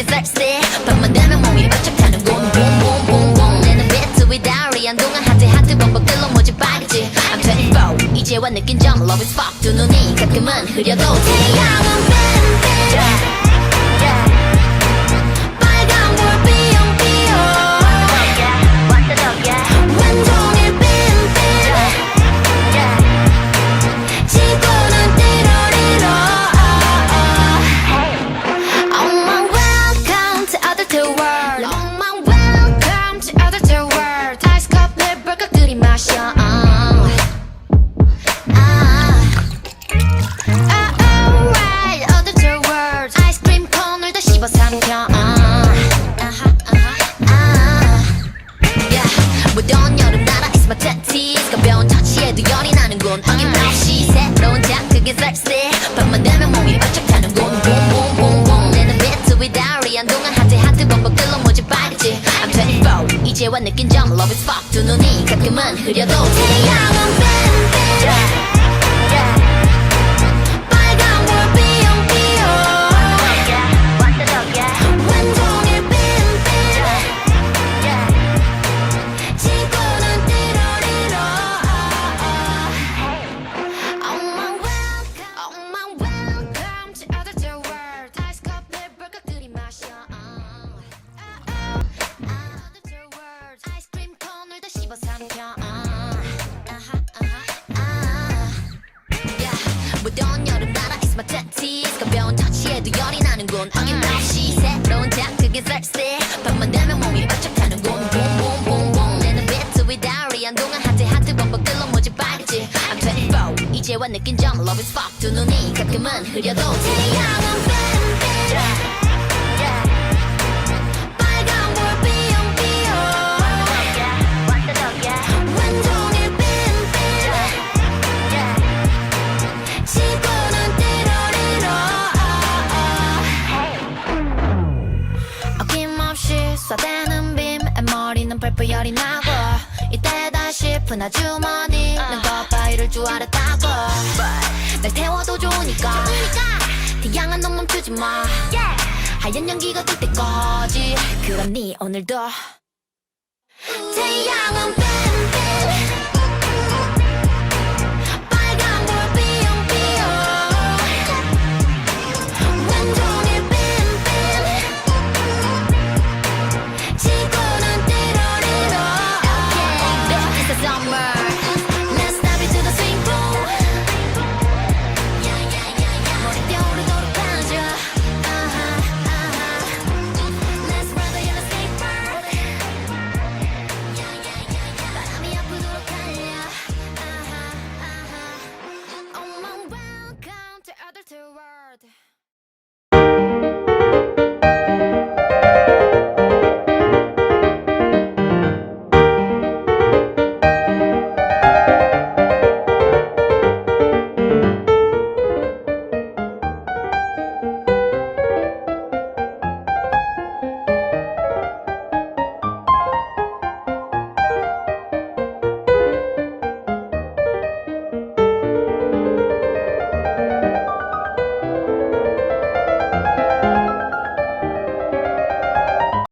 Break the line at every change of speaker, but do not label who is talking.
그게 쌀쌀 밤만 되면 몸이 바짝 타는 곰곰곰곰곰 내는 비트 위다리 한동안 하트 범벅들로 모집 빨개지 I'm 24 이제와 느낀 점 Love is fuck 두 눈이 가끔은 흐려도 태양은 뱀뱀 빨간 불 삐용삐용 완종일 뱀뱀 지구는 띠로리로 Oh my welcome to other two world Oh my welcome to other two world 다이스 컵에 벌컥들이 마셔 Alright other two world 아이스크림 콘을 다 씹어 삼켜 무더운 여름 나라 It's my tactics 가벼운 터치에도 열이 나는군 어김없이 새로운 자극에 쌀쌀 밤만 되면 몸이 바짝 타는군 곰곰곰곰 내는 비트 위다리 한동안 하트 범벅들로 모집 빨개지 I'm 24 이제와 느낀 점 Love is fuck 두 눈이 가끔은 흐려도 태양은 뱀뱀 빨간 불 삐용삐용 완종일 뱀뱀 지구는 띠로리로 Oh my welcome to other two world 다이스 컵에 벌컥들이 마셔 Other two world 아이스크림 콘을 다 씹어 삼켜 무더운 여름 나라 It's my tactics 가벼운 터치에도 열이 나는군 어김없이 새로운 자극에 쌀쌀 밤만 되면 몸이 바짝 타는군 곰곰곰곰 내는 비트 위다리 한동안 하트 범벅들로 모집 빨개지 I'm 24 이제와 느낀 점 Love is fuck 두 눈이 가끔은 흐려도 태양은 뱀뱀 빨간 불 삐용삐용 완종일 뱀뱀 지구는 띠로리로 어김없이 쏴대는 빔에 머리는 펄펄 열이 나고 이때다 싶은 아주머니는 겉바위를 줄 알았다고 날 태워도 좋으니까 태양아 넌 멈추지 마 하얀 연기가 뜰 때까지 그럼 네 오늘도 태양은